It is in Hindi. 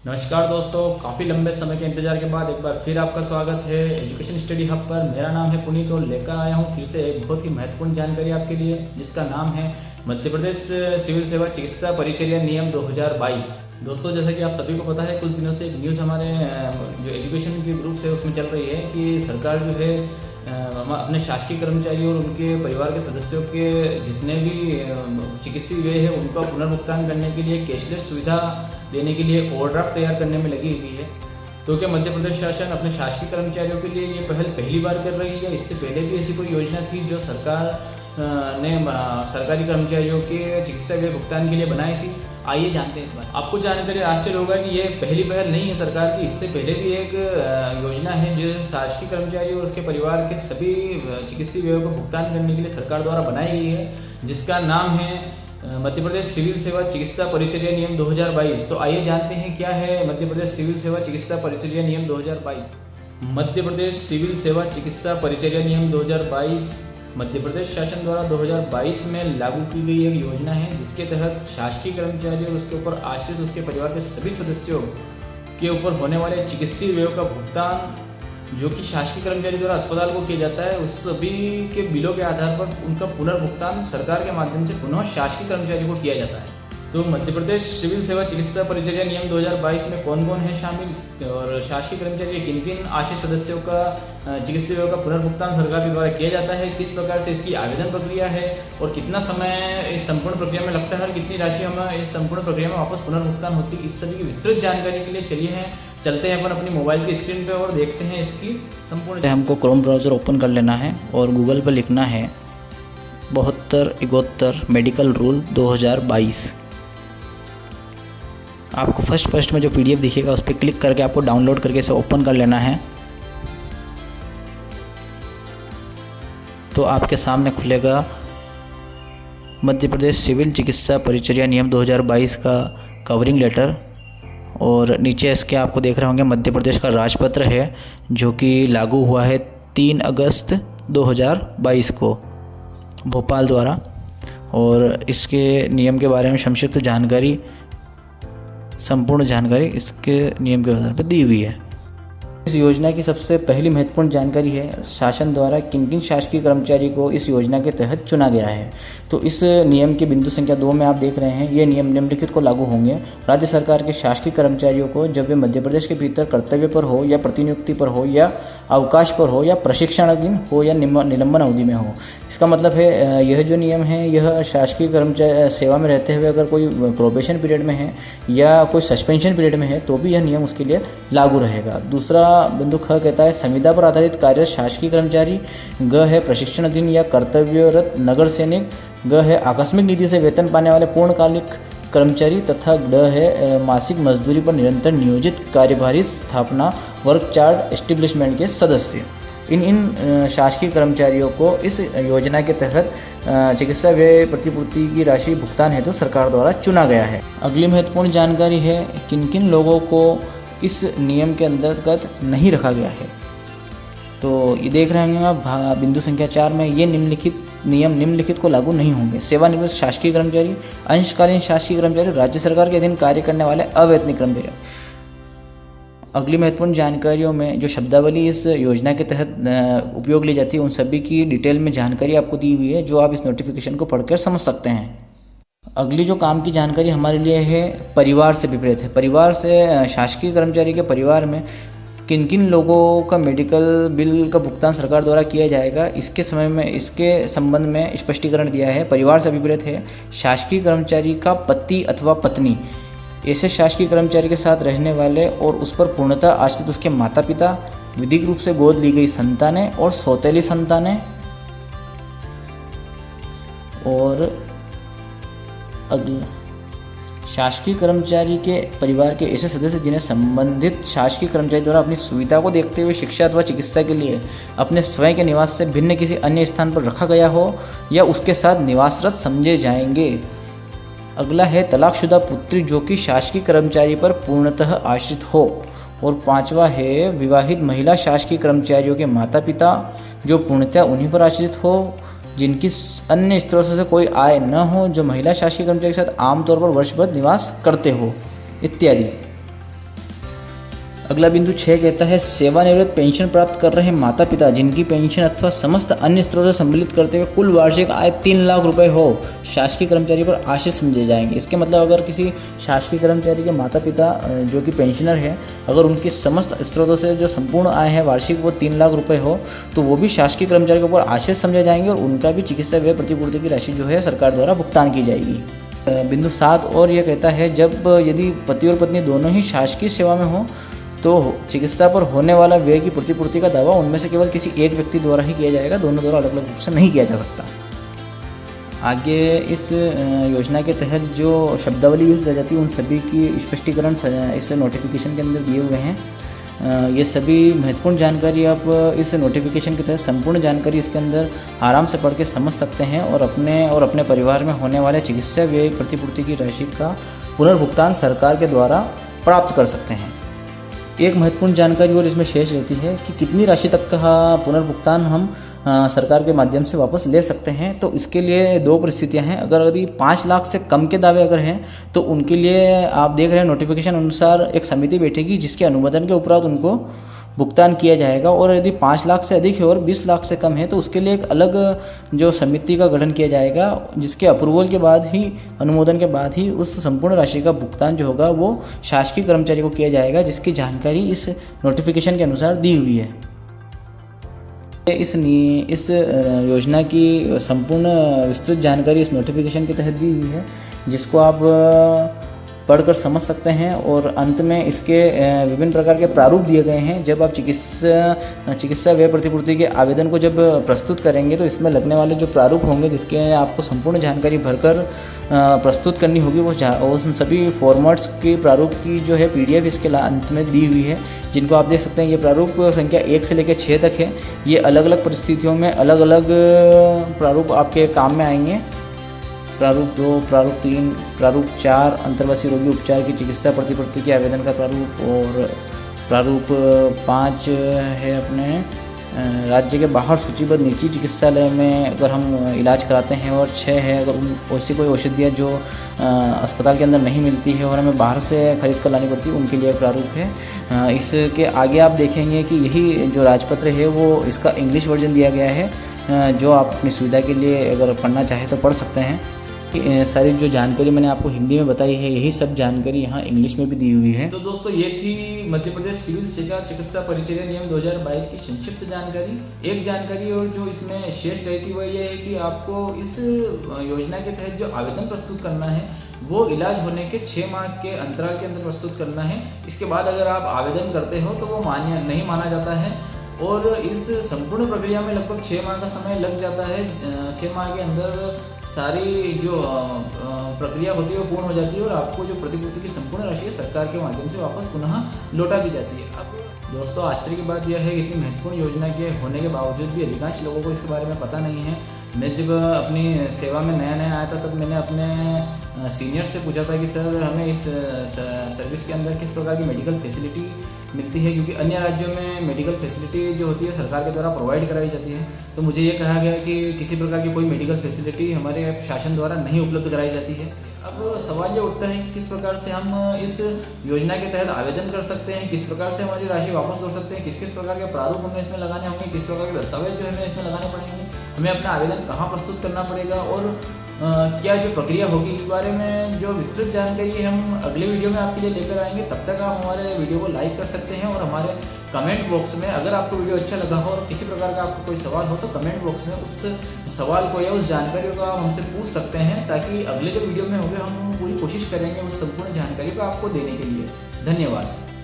नमस्कार दोस्तों, काफ़ी लंबे समय के इंतजार के बाद एक बार फिर आपका स्वागत है एजुकेशन स्टडी हब पर। मेरा नाम है पुनीत और लेकर आया हूँ फिर से एक बहुत ही महत्वपूर्ण जानकारी आपके लिए, जिसका नाम है मध्य प्रदेश सिविल सेवा चिकित्सा परिचर्या नियम 2022। दोस्तों, जैसा कि आप सभी को पता है, कुछ दिनों से एक न्यूज़ हमारे जो एजुकेशन के ग्रुप है उसमें चल रही है कि सरकार जो है अपने शासकीय कर्मचारियों और उनके परिवार के सदस्यों के जितने भी चिकित्सीय व्यय है उनका पुनर्भुगतान करने के लिए कैशलेस सुविधा देने के लिए ओवरड्राफ्ट तैयार करने में लगी हुई है। तो क्या मध्य प्रदेश शासन अपने शासकीय कर्मचारियों के लिए ये पहल पहली बार कर रही है? इससे पहले भी ऐसी कोई योजना थी जो सरकार ने सरकारी कर्मचारियों के चिकित्सा व्यय भुगतान के लिए बनाई थी? आइए जानते हैं इस बार। आपको जानकर आश्चर्य होगा कि ये पहली पहल नहीं है सरकार की। इससे पहले भी एक योजना है जो शासकीय कर्मचारी और उसके परिवार के सभी चिकित्सीय व्ययों को भुगतान करने के लिए सरकार द्वारा बनाई गई है, जिसका नाम है मध्य प्रदेश सिविल सेवा चिकित्सा परिचर्या नियम 2022। तो आइए जानते हैं क्या है मध्य प्रदेश सिविल सेवा चिकित्सा परिचर्या नियम 2022। मध्य प्रदेश सिविल सेवा चिकित्सा परिचर्या नियम 2022 मध्य प्रदेश शासन द्वारा 2022 में लागू की गई एक योजना है, जिसके तहत शासकीय कर्मचारी और उसके ऊपर आश्रित उसके परिवार के सभी सदस्यों के ऊपर होने वाले चिकित्सीय व्ययों का भुगतान जो कि शासकीय कर्मचारी द्वारा अस्पताल को किया जाता है, उस सभी के बिलों के आधार पर उनका पुनर्भुगतान सरकार के माध्यम से पुनः शासकीय कर्मचारी को किया जाता है। तो मध्य प्रदेश सिविल सेवा चिकित्सा परिचर्या नियम 2022 में कौन कौन है शामिल और शासकीय कर्मचारी किन किन आश्रित सदस्यों का चिकित्सीय व्ययों का पुनर्भुगतान सरकार के द्वारा किया जाता है, किस प्रकार से इसकी आवेदन प्रक्रिया है और कितना समय इस संपूर्ण प्रक्रिया में लगता है और कितनी राशि हमें इस संपूर्ण प्रक्रिया में वापस पुनर्भुगतान होती है, इस सभी की विस्तृत जानकारी के लिए चलते हैं अपन अपनी मोबाइल की स्क्रीन पे और देखते हैं इसकी संपूर्ण। हमको क्रोम ब्राउज़र ओपन कर लेना है और गूगल पर लिखना है 7271 मेडिकल रूल 2022। आपको फर्स्ट में जो पीडीएफ दिखेगा उस पर क्लिक करके आपको डाउनलोड करके इसे ओपन कर लेना है। तो आपके सामने खुलेगा मध्य प्रदेश सिविल चिकित्सा परिचर्या नियम 2022 का कवरिंग लेटर और नीचे इसके आपको देख रहे होंगे मध्य प्रदेश का राजपत्र है जो कि लागू हुआ है 3 अगस्त 2022 को भोपाल द्वारा। और इसके नियम के बारे में संक्षिप्त जानकारी, संपूर्ण जानकारी इसके नियम के आधार पर दी हुई है। इस योजना की सबसे पहली महत्वपूर्ण जानकारी है शासन द्वारा किन किन शासकीय कर्मचारी को इस योजना के तहत चुना गया है। तो इस नियम के बिंदु संख्या 2 में आप देख रहे हैं, ये नियम निम्नलिखित को लागू होंगे। राज्य सरकार के शासकीय कर्मचारियों को जब वे मध्य प्रदेश के भीतर कर्तव्य पर हो या प्रतिनियुक्ति पर हो या अवकाश पर हो या प्रशिक्षणाधीन हो या निलंबन अवधि में हो। इसका मतलब है यह जो नियम है यह शासकीय कर्मचारी सेवा में रहते हुए अगर कोई प्रोबेशन पीरियड में है या कोई सस्पेंशन पीरियड में है तो भी यह नियम उसके लिए लागू रहेगा। दूसरा बिंदु ख कहता है संविदा पर आधारित कार्यरत शासकीय कर्मचारी, ग है प्रशिक्षणाधीन या कर्तव्यरत नगर सैनिक, ग है आकस्मिक निधि से वेतन पाने वाले पूर्णकालिक कर्मचारी तथा ड है मासिक मजदूरी पर निरंतर नियोजित कार्यभारी स्थापना वर्क चार्ट एस्टेब्लिशमेंट के सदस्य। इन शासकीय कर्मचारियों को इस योजना के तहत चिकित्सा व्यय प्रतिपूर्ति की राशि भुगतान हेतु सरकार द्वारा चुना गया है। अगली महत्वपूर्ण जानकारी है किन किन लोगों को इस नियम के अंतर्गत नहीं रखा गया है। तो ये देख रहे होंगे आप बिंदु संख्या 4 में, ये निम्नलिखित को लागू नहीं होंगे। सेवानिवृत्त शासकीय कर्मचारी, अंशकालीन शासकीय कर्मचारी, राज्य सरकार के अधीन कार्य करने वाले अवैतनिक कर्मचारी। अगली महत्वपूर्ण जानकारियों में जो शब्दावली इस योजना के तहत उपयोग ली जाती है उन सभी की डिटेल में जानकारी आपको दी हुई है, जो आप इस नोटिफिकेशन को पढ़कर समझ सकते हैं। अगली जो काम की जानकारी हमारे लिए है परिवार से विपरीत है। परिवार से शासकीय कर्मचारी के परिवार में किन किन लोगों का मेडिकल बिल का भुगतान सरकार द्वारा किया जाएगा, इसके संबंध में स्पष्टीकरण दिया है। परिवार से विपरीत है शासकीय कर्मचारी का पति अथवा पत्नी, ऐसे शासकीय कर्मचारी के साथ रहने वाले और उस पर पूर्णतः आश्रित उसके माता पिता, विधिक रूप से गोद ली गई संतानें और सौतेली संतानें। और अगला शासकीय कर्मचारी के परिवार के ऐसे सदस्य जिन्हें संबंधित शासकीय कर्मचारी द्वारा अपनी सुविधा को देखते हुए शिक्षा अथवा चिकित्सा के लिए अपने स्वयं के निवास से भिन्न किसी अन्य स्थान पर रखा गया हो या उसके साथ निवासरत समझे जाएंगे। अगला है तलाकशुदा पुत्री जो कि शासकीय कर्मचारी पर पूर्णतः आश्रित हो। और 5वां है विवाहित महिला शासकीय कर्मचारियों के माता पिता जो पूर्णतः उन्हीं पर आश्रित हो, जिनकी अन्य स्रोतों से कोई आय न हो, जो महिला शासकीय कर्मचारी के साथ आमतौर पर वर्ष भर निवास करते हो, इत्यादि। अगला बिंदु 6 कहता है सेवानिवृत्त पेंशन प्राप्त कर रहे माता पिता जिनकी पेंशन अथवा समस्त अन्य स्रोतों से सम्मिलित करते हुए कुल वार्षिक आय 3 लाख रुपए हो शासकीय कर्मचारी पर आश्रित समझे जाएंगे। इसके मतलब अगर किसी शासकीय कर्मचारी के माता पिता जो कि पेंशनर है, अगर उनकी समस्त स्रोतों से जो संपूर्ण आय है वार्षिक वो 3 लाख रुपए हो तो वो भी शासकीय कर्मचारी के ऊपर आश्रित समझे जाएंगे और उनका भी चिकित्सा व्यय प्रतिपूर्ति की राशि जो है सरकार द्वारा भुगतान की जाएगी। बिंदु 7 और यह कहता है जब यदि पति और पत्नी दोनों ही शासकीय सेवा में हो तो चिकित्सा पर होने वाला व्यय की प्रतिपूर्ति का दावा उनमें से केवल किसी एक व्यक्ति द्वारा ही किया जाएगा, दोनों द्वारा अलग अलग रूप से नहीं किया जा सकता। आगे इस योजना के तहत जो शब्दावली यूज की जाती है उन सभी की स्पष्टीकरण इस नोटिफिकेशन के अंदर दिए हुए हैं। ये सभी महत्वपूर्ण जानकारी आप इस नोटिफिकेशन के तहत संपूर्ण जानकारी इसके अंदर आराम से पढ़ के समझ सकते हैं और अपने परिवार में होने वाले चिकित्सा व्यय प्रतिपूर्ति की राशि का पुनर्भुगतान सरकार के द्वारा प्राप्त कर सकते हैं। एक महत्वपूर्ण जानकारी और इसमें शेष रहती है कि कितनी राशि तक का पुनर्भुगतान हम सरकार के माध्यम से वापस ले सकते हैं। तो इसके लिए 2 परिस्थितियां हैं। अगर यदि 5 लाख से कम के दावे अगर हैं तो उनके लिए आप देख रहे हैं नोटिफिकेशन अनुसार एक समिति बैठेगी जिसके अनुमोदन के उपरांत उनको भुगतान किया जाएगा। और यदि 5 लाख से अधिक है और 20 लाख से कम है तो उसके लिए एक अलग जो समिति का गठन किया जाएगा जिसके अप्रूवल के बाद ही, अनुमोदन के बाद ही उस संपूर्ण राशि का भुगतान जो होगा वो शासकीय कर्मचारी को किया जाएगा, जिसकी जानकारी इस नोटिफिकेशन के अनुसार दी हुई है। इस योजना की संपूर्ण विस्तृत जानकारी इस नोटिफिकेशन के तहत दी हुई है जिसको आप पढ़कर समझ सकते हैं। और अंत में इसके विभिन्न प्रकार के प्रारूप दिए गए हैं। जब आप चिकित्सा व्यय प्रतिपूर्ति के आवेदन को जब प्रस्तुत करेंगे तो इसमें लगने वाले जो प्रारूप होंगे जिसके आपको संपूर्ण जानकारी भरकर प्रस्तुत करनी होगी वो सभी फॉर्मेट्स की प्रारूप की जो है PDF इसके अंत में दी हुई है, जिनको आप देख सकते हैं। ये प्रारूप संख्या 1 से लेकर 6 तक है। ये अलग अलग परिस्थितियों में अलग अलग प्रारूप आपके काम में आएंगे। प्रारूप 2, प्रारूप 3, प्रारूप 4 अंतर्वासी रोगी उपचार की चिकित्सा प्रतिपूर्ति के आवेदन का प्रारूप, और प्रारूप 5 है अपने राज्य के बाहर सूचीबद्ध निजी चिकित्सालय में अगर हम इलाज कराते हैं, और 6 है अगर ऐसी कोई औषधियाँ जो अस्पताल के अंदर नहीं मिलती है और हमें बाहर से खरीद कर लानी पड़ती है उनके लिए प्रारूप है। इसके आगे आप देखेंगे कि यही जो राजपत्र है वो इसका इंग्लिश वर्जन दिया गया है, जो आप अपनी सुविधा के लिए अगर पढ़ना चाहें तो पढ़ सकते हैं। सारी जो जानकारी मैंने आपको हिंदी में बताई है यही सब जानकारी यहाँ इंग्लिश में भी दी हुई है। तो दोस्तों ये थी मध्य प्रदेश सिविल सेवा चिकित्सा परिचर्या नियम 2022 की संक्षिप्त जानकारी। एक जानकारी और जो इसमें शेष रहती वह ये है कि आपको इस योजना के तहत जो आवेदन प्रस्तुत करना है वो इलाज होने के 6 माह के अंतराल के अंदर प्रस्तुत करना है। इसके बाद अगर आप आवेदन करते हो तो वो मान्य नहीं माना जाता है और इस संपूर्ण प्रक्रिया में लगभग 6 माह का समय लग जाता है। 6 माह के अंदर सारी जो प्रक्रिया होती है वो पूर्ण हो जाती है और आपको जो प्रतिपूर्ति की संपूर्ण राशि है सरकार के माध्यम से वापस पुनः लौटा दी जाती है। अब दोस्तों आश्चर्य की बात यह है कि इतनी महत्वपूर्ण योजना के होने के बावजूद भी अधिकांश लोगों को इसके बारे में पता नहीं है। मैं जब अपनी सेवा में नया आया था तब मैंने अपने सीनियर से पूछा था कि सर हमें इस सर्विस के अंदर किस प्रकार की मेडिकल फैसिलिटी मिलती है, क्योंकि अन्य राज्यों में मेडिकल फैसिलिटी जो होती है सरकार के द्वारा प्रोवाइड कराई जाती है। तो मुझे ये कहा गया कि किसी प्रकार की कोई मेडिकल फैसिलिटी हमारे शासन द्वारा नहीं उपलब्ध कराई जाती है। अब सवाल ये उठता है कि किस प्रकार से हम इस योजना के तहत आवेदन कर सकते हैं, किस प्रकार से हमारी राशि वापस लौट सकते हैं, किस किस प्रकार के प्रारूप हमें इसमें लगाने होंगे, किस प्रकार के दस्तावेज जो हमें इसमें लगाने पड़ेंगे, हमें अपना आवेदन कहाँ प्रस्तुत करना पड़ेगा और क्या जो प्रक्रिया होगी, इस बारे में जो विस्तृत जानकारी है हम अगले वीडियो में आपके लिए लेकर आएंगे। तब तक आप हमारे वीडियो को लाइक कर सकते हैं और हमारे कमेंट बॉक्स में अगर आपको वीडियो अच्छा लगा हो और किसी प्रकार का आपको कोई सवाल हो तो कमेंट बॉक्स में उस सवाल को या उस जानकारी को आप हमसे पूछ सकते हैं, ताकि अगले जो वीडियो में होंगे हम पूरी कोशिश करेंगे उस संपूर्ण जानकारी को आपको देने के लिए। धन्यवाद।